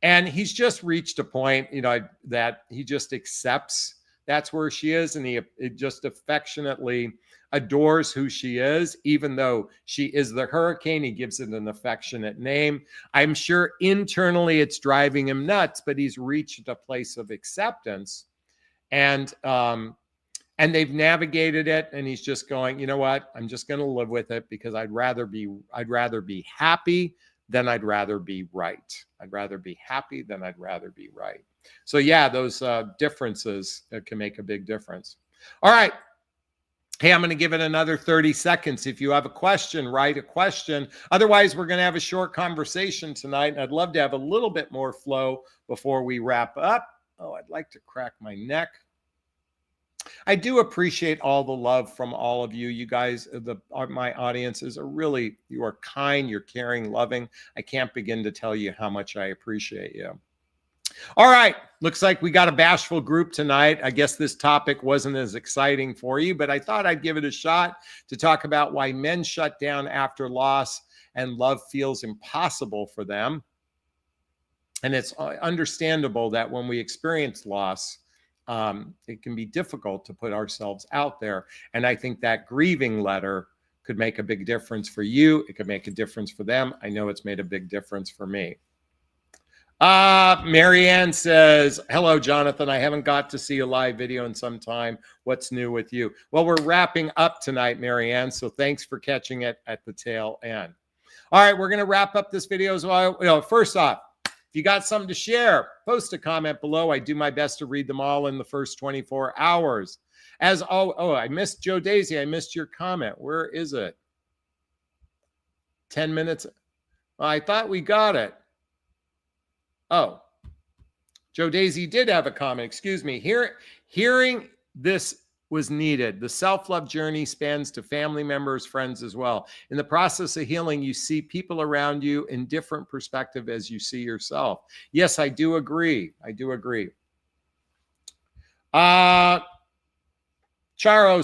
And he's just reached a point, you know, that he just accepts that's where she is, and he just affectionately adores who she is, even though she is the hurricane. He gives it an affectionate name. I'm sure internally it's driving him nuts, but he's reached a place of acceptance, and they've navigated it, and he's just going, you know what? I'm just going to live with it because I'd rather be happy than I'd rather be right. I'd rather be happy than I'd rather be right. So yeah, those differences can make a big difference. All right. Hey, I'm going to give it another 30 seconds. If you have a question, write a question. Otherwise, we're going to have a short conversation tonight. And I'd love to have a little bit more flow before we wrap up. Oh, I'd like to crack my neck. I do appreciate all the love from all of you. You guys, my audiences are really, you are kind, you're caring, loving. I can't begin to tell you how much I appreciate you. All right. Looks like we got a bashful group tonight. I guess this topic wasn't as exciting for you, but I thought I'd give it a shot to talk about why men shut down after loss and love feels impossible for them. And it's understandable that when we experience loss, it can be difficult to put ourselves out there. And I think that grieving letter could make a big difference for you. It could make a difference for them. I know it's made a big difference for me. Marianne says, hello, Jonathan. I haven't got to see a live video in some time. What's new with you? Well, we're wrapping up tonight, Marianne. So thanks for catching it at the tail end. All right, we're going to wrap up this video as well. You know, first off, if you got something to share, post a comment below. I do my best to read them all in the first 24 hours. I missed Joe Daisy. I missed your comment. Where is it? 10 minutes. Well, I thought we got it. Oh, Joe Daisy did have a comment. Excuse me. Hearing this was needed. The self-love journey spans to family members, friends as well. In the process of healing, you see people around you in different perspective as you see yourself. Yes, I do agree. I do agree. Charo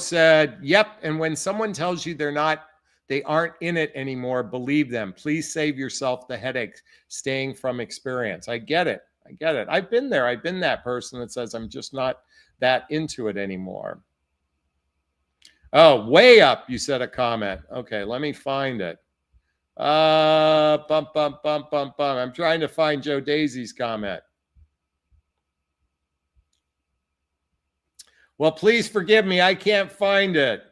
said, yep. And when someone tells you they aren't in it anymore, believe them. Please save yourself the headache staying from experience. I get it. I get it. I've been there. I've been that person that says, I'm just not that into it anymore. Oh, way up, you said a comment. Okay, let me find it. Bump. I'm trying to find Joe Daisy's comment. Well, please forgive me. I can't find it.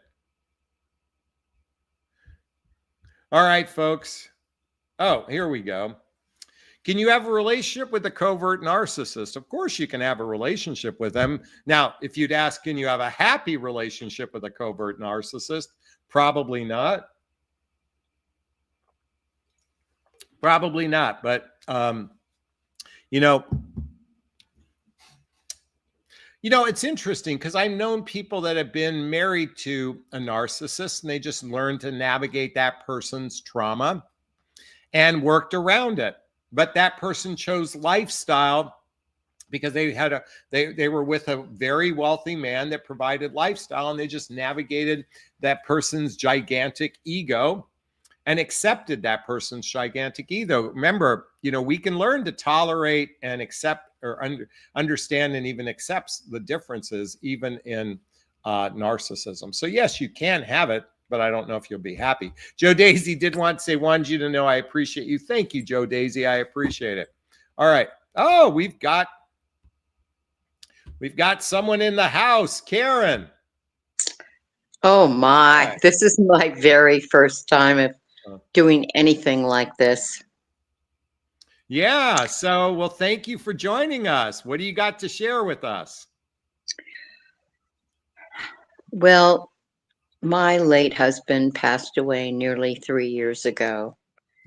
All right, folks. Oh, here we go. Can you have a relationship with a covert narcissist? Of course you can have a relationship with them. Now, if you'd ask, can you have a happy relationship with a covert narcissist? Probably not. Probably not, but you know, it's interesting because I've known people that have been married to a narcissist and they just learned to navigate that person's trauma and worked around it. But that person chose lifestyle because they were with a very wealthy man that provided lifestyle, and they just navigated that person's gigantic ego and accepted that person's gigantic ego. Remember, we can learn to tolerate and accept or understand and even accept the differences even in narcissism. So yes, you can have it, but I don't know if you'll be happy. Joe Daisy did want to say, wanted you to know I appreciate you. Thank you, Joe Daisy. I appreciate it. All right. Oh, we've got someone in the house, Karen. Oh my, Hi. this is my very first time of doing anything like this. Yeah. So, well, thank you for joining us. What do you got to share with us? Well, my late husband passed away nearly 3 years ago,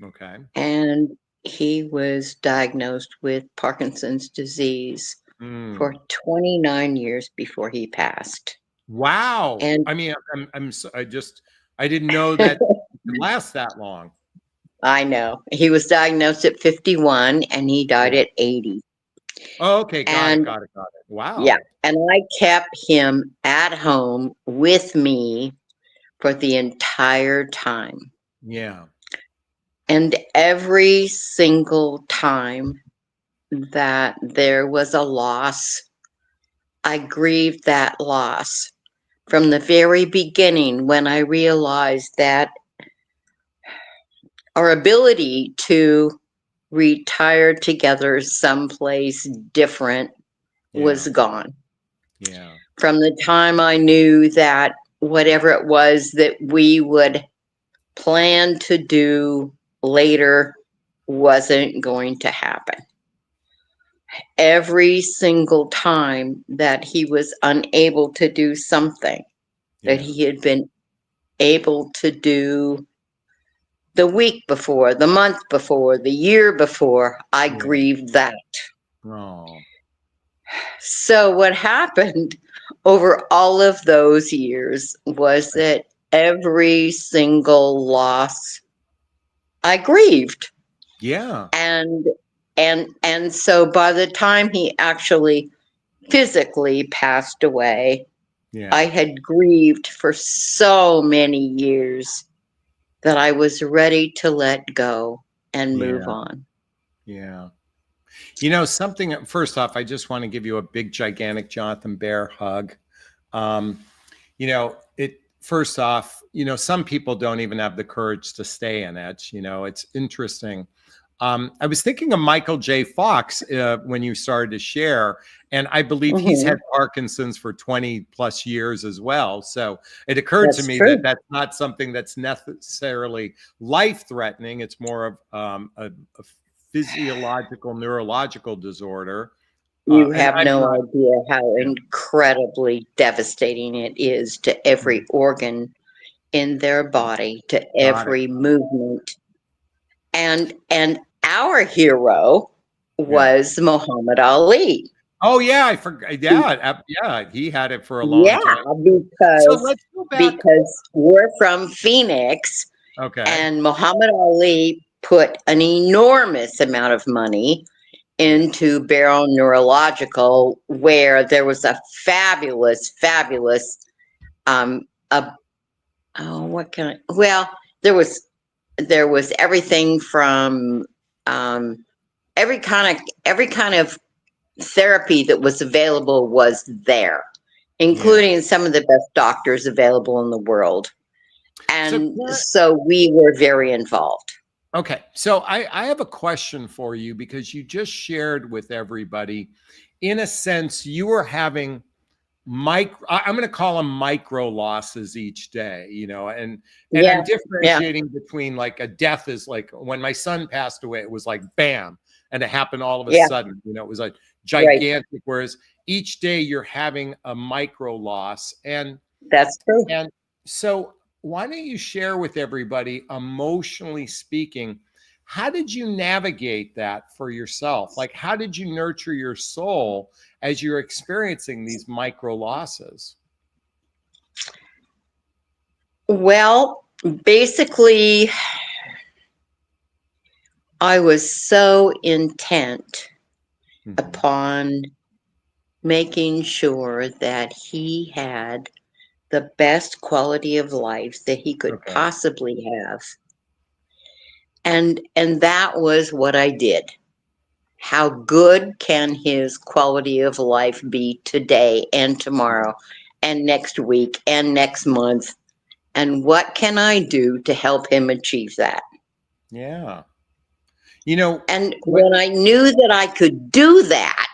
Okay. and he was diagnosed with Parkinson's disease for 29 years before he passed. Wow. And I mean, I didn't know that it could last that long. I know he was diagnosed at 51 and he died Yeah. at 80. Oh, okay. Got And it. Wow. yeah, and I kept him at home with me for the entire time. Yeah. And every single time that there was a loss, I grieved that loss. From the very beginning, when I realized that our ability to retire together someplace different was gone. Yeah. From the time I knew that whatever it was that we would plan to do later wasn't going to happen. Every single time that he was unable to do something that he had been able to do the week before, the month before, the year before, I grieved that. Oh. So what happened over all of those years was that every single loss I grieved. Yeah. And so by the time he actually physically passed away, I had grieved for so many years that I was ready to let go and move on. Yeah. Something, first off, I just want to give you a big, gigantic Jonathan Bear hug. First off, some people don't even have the courage to stay in it. It's interesting. I was thinking of Michael J. Fox when you started to share, and I believe he's had Parkinson's for 20 plus years as well. So it occurred to me that that's not something that's necessarily life-threatening. It's more of a physiological, neurological disorder. You have no idea how incredibly devastating it is to every organ in their body, to every movement. And our hero was Muhammad Ali. Oh yeah, I forgot. Yeah, he had it for a long time. Because we're from Phoenix. Okay. And Muhammad Ali put an enormous amount of money into Barrow Neurological, where there was a fabulous there was everything from every kind of therapy that was available was there, including some of the best doctors available in the world. And so we were very involved. Okay. So I have a question for you, because you just shared with everybody, in a sense, you were having I'm going to call them micro losses each day, and I'm differentiating between, like, a death is like when my son passed away, it was like, bam. And it happened all of a sudden, it was like gigantic. Whereas each day you're having a micro loss. And that's true. And so why don't you share with everybody, emotionally speaking, How did you navigate that for yourself? Like, how did you nurture your soul as you're experiencing these micro losses? Well, basically, I was so intent upon making sure that he had the best quality of life that he could possibly have. And that was what I did. How good can his quality of life be today and tomorrow and next week and next month? And what can I do to help him achieve that? Yeah. You know, and when I knew that I could do that,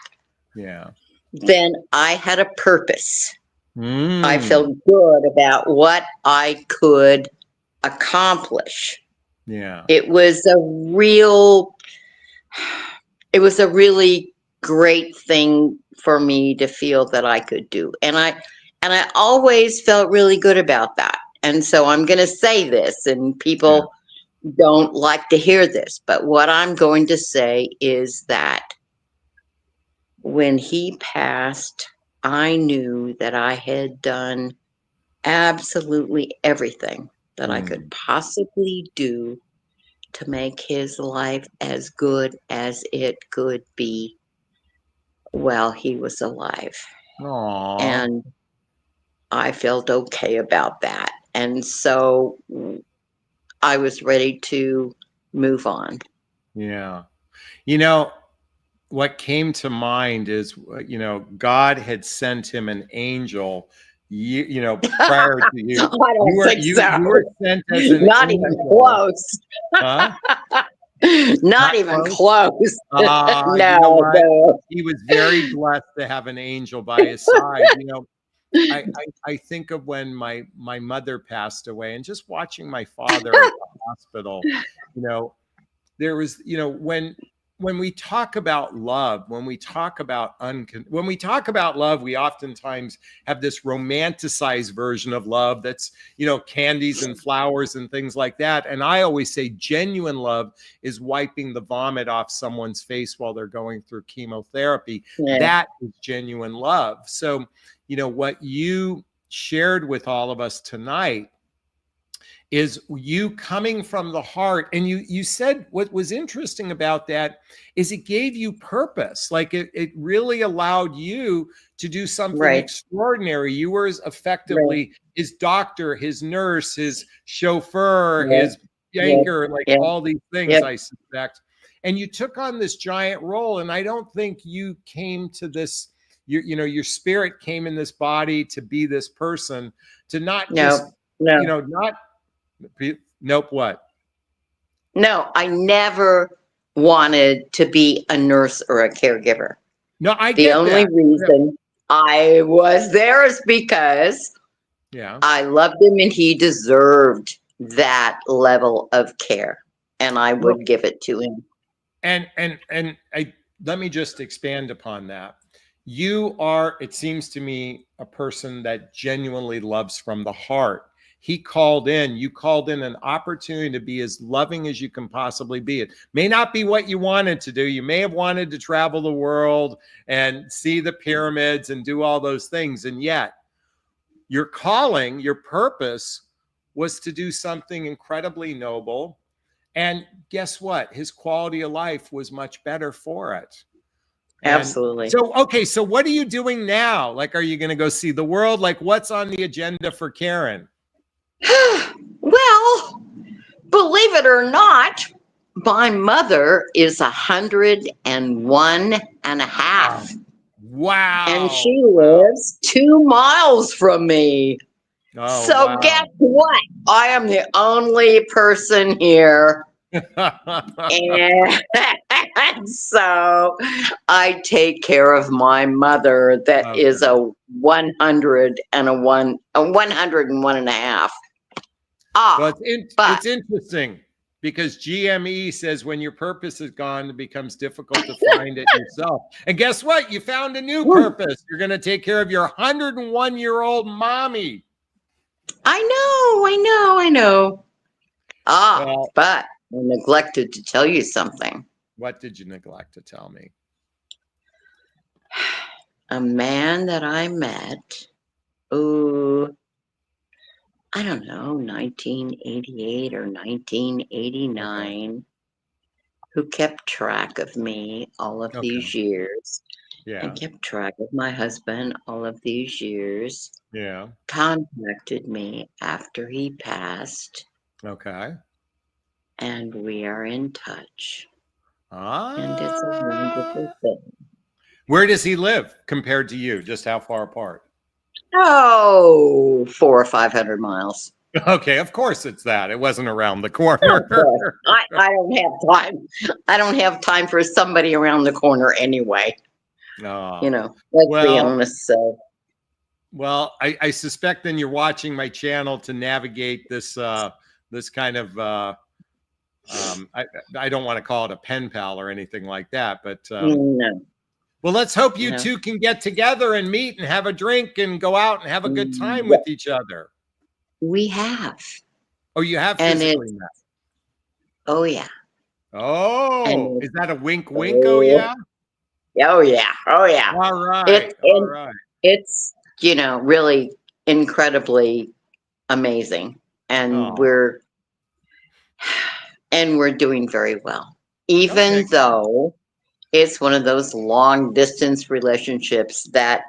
yeah, then I had a purpose. I Mm. felt good about what I could accomplish. Yeah. It was a really great thing for me to feel that I could do. And I always felt really good about that. And so I'm going to say this, and people don't like to hear this, but what I'm going to say is that when he passed, I knew that I had done absolutely everything that I could possibly do to make his life as good as it could be while he was alive. Aww. And I felt okay about that. And so I was ready to move on. Yeah. You know, what came to mind is, God had sent him an angel, prior to you. I don't think so. You were sent as an Not angel. even close. Huh? Not even close. No, you know what? No. He was very blessed to have an angel by his side. I think of when my mother passed away, and just watching my father at the hospital. There was, when we talk about love, when we talk about love, we oftentimes have this romanticized version of love that's, candies and flowers and things like that. And I always say genuine love is wiping the vomit off someone's face while they're going through chemotherapy. Yeah. That is genuine love. So, what you shared with all of us tonight is you coming from the heart. And you said what was interesting about that is it gave you purpose. Like it really allowed you to do something extraordinary. You were effectively his doctor, his nurse, his chauffeur, his anchor, all these things, I suspect. And you took on this giant role. And I don't think you came to this, your spirit came in this body to be this person, to not Nope. What? No, I never wanted to be a nurse or a caregiver. No, I get that. The only reason I was there is because I loved him and he deserved that level of care, and I would give it to him. And let me just expand upon that. You are, it seems to me, a person that genuinely loves from the heart. You called in an opportunity to be as loving as you can possibly be. It may not be what you wanted to do. You may have wanted to travel the world and see the pyramids and do all those things. And yet your calling, your purpose was to do something incredibly noble. And guess what? His quality of life was much better for it. And absolutely. So what are you doing now? Like, are you going to go see the world? Like, what's on the agenda for Karen? Well, believe it or not, my mother is 101 and a half. Wow. And she lives 2 miles from me. Oh, so guess what? I am the only person here. And so I take care of my mother that is a 101 and a half. Well, it's interesting because GME says when your purpose is gone, it becomes difficult to find it yourself. And guess what? You found a new purpose. You're going to take care of your 101-year-old mommy. I know. Well, but neglected to tell you something. What did you neglect to tell me? A man that I met, oh, I don't know, 1988 or 1989, Okay. who kept track of me all of Okay. these years Yeah. and kept track of my husband all of these years, Yeah. contacted me after he passed, Okay. and we are in touch. And it's a Ah. wonderful thing. Where does he live compared to you? Just how far apart? Oh, 400 or 500 miles. Okay, of course it's that. It wasn't around the Oh, corner. boy. I don't have time. I don't have time for somebody around the corner anyway. Oh, Let's be well, honest. So, I suspect then you're watching my channel to navigate this this kind of I don't want to call it a pen pal or anything like that, but no, well, let's hope you no. two can get together and meet and have a drink and go out and have a good time Yeah, with each other. we have. Oh, you have And physically met. oh, yeah. Oh, And is that a wink, wink? Oh, oh, yeah. oh, yeah. Oh, yeah. All right. It's, All and right. it's, really incredibly amazing. And Oh, we're doing very well. okay. Even though it's one of those long distance relationships that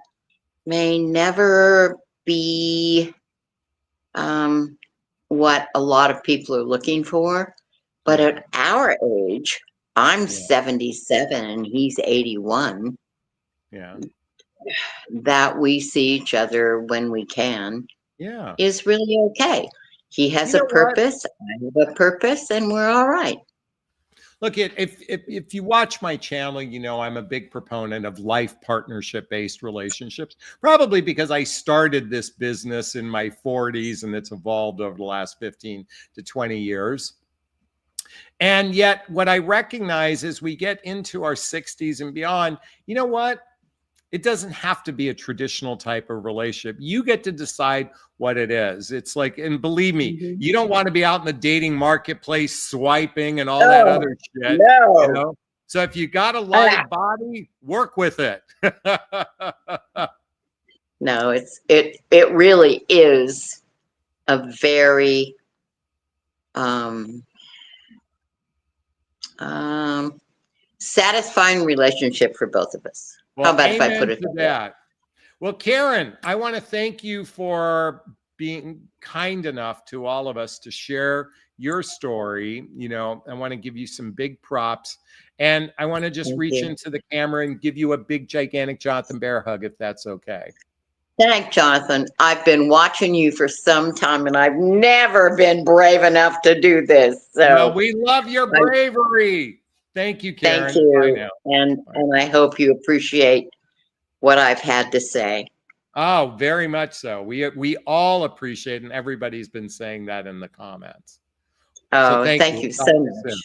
may never be what a lot of people are looking for. But Yeah. at our age, I'm Yeah. 77 and he's 81, Yeah. that we see each other when we can Yeah. is really okay. He has You a know what? purpose, I have a purpose, and we're all right. Look, if you watch my channel, you know I'm a big proponent of life partnership-based relationships, probably because I started this business in my 40s and it's evolved over the last 15 to 20 years. And yet what I recognize as we get into our 60s and beyond, you know what? It doesn't have to be a traditional type of relationship. You get to decide what it is. It's like, and believe me, Mhm. you don't want to be out in the dating marketplace swiping and all that Oh, other shit, you no. know? So if you got a Ah, live body, work with it. no, it really is a very um, satisfying relationship for both of us. How Well, about if I put amen it to that way? that. Well, Karen, I want to thank you for being kind enough to all of us to share your story. You know, I want to give you some big props. And I want to just Thank reach you. into the camera and give you a big, gigantic Jonathan Bear hug, if that's okay. Thank Jonathan. I've been watching you for some time and I've never been brave enough to do this. Well, So we love your I bravery. Thank you, thank Karen. Bye you. now. And I hope you appreciate what I've had to say. Oh, very much so. We all appreciate, and everybody's been saying that in the comments. So Oh, thank thank you. you We'll so talk to you soon. much.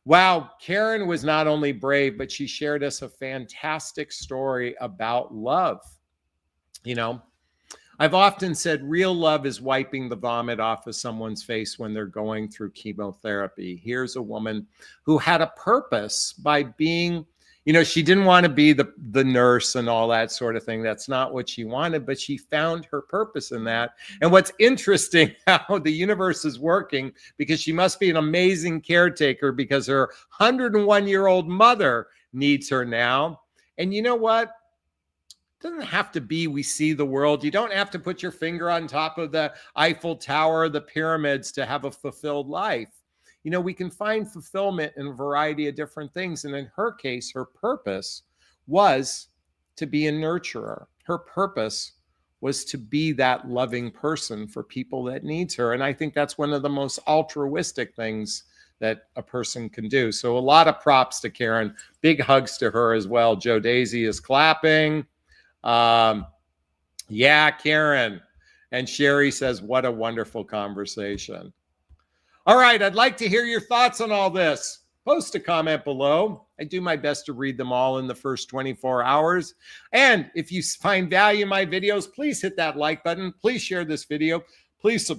Wow, Karen was not only brave, but she shared us a fantastic story about love. You know, I've often said real love is wiping the vomit off of someone's face when they're going through chemotherapy. Here's a woman who had a purpose by being, you know, she didn't want to be the nurse and all that sort of thing. That's not what she wanted, but she found her purpose in that. And what's interesting how the universe is working, because she must be an amazing caretaker because her 101-year-old mother needs her now. And you know what? Doesn't have to be we see the world. You don't have to put your finger on top of the Eiffel Tower, the pyramids to have a fulfilled life. You know, we can find fulfillment in a variety of different things. And in her case, her purpose was to be a nurturer. Her purpose was to be that loving person for people that needs her. And I think that's one of the most altruistic things that a person can do. So a lot of props to Karen. Big hugs to her as well. Joe Daisy is clapping. Yeah, Karen. And Sherry says, what a wonderful conversation. All right, I'd like to hear your thoughts on all this. Post a comment below. I do my best to read them all in the first 24 hours. And if you find value in my videos, please hit that like button. Please share this video. Please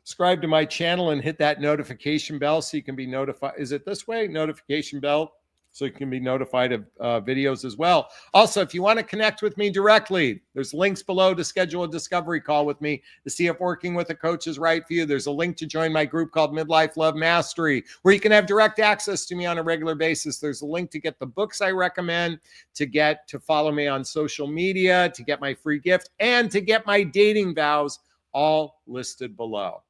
Subscribe to my channel and hit that notification bell so you can be notified. Is it this way? Notification bell. So you can be notified of videos as well. Also, if you want to connect with me directly, there's links below to schedule a discovery call with me to see if working with a coach is right for you. There's a link to join my group called Midlife Love Mastery, where you can have direct access to me on a regular basis. There's a link to get the books I recommend, to follow me on social media, to get my free gift, and to get my dating vows, all listed below.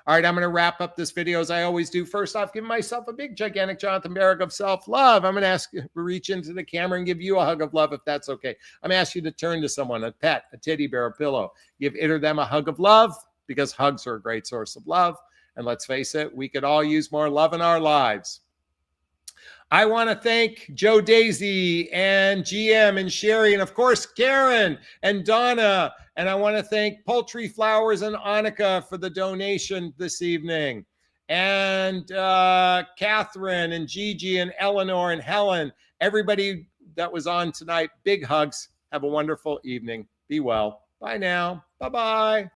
All right, I'm going to wrap up this video as I always do. First off, give myself a big, gigantic Jonathan Barrick of self-love. I'm going to ask you to reach into the camera and give you a hug of love if that's okay. I'm going to ask you to turn to someone, a pet, a teddy bear, a pillow. Give it or them a hug of love, because hugs are a great source of love. And let's face it, we could all use more love in our lives. I want to thank Joe Daisy and GM and Sherry and, of course, Karen and Donna. And I want to thank Poultry Flowers and Annika for the donation this evening. And Catherine and Gigi and Eleanor and Helen, everybody that was on tonight, big hugs. Have a wonderful evening. Be well. Bye now. Bye-bye.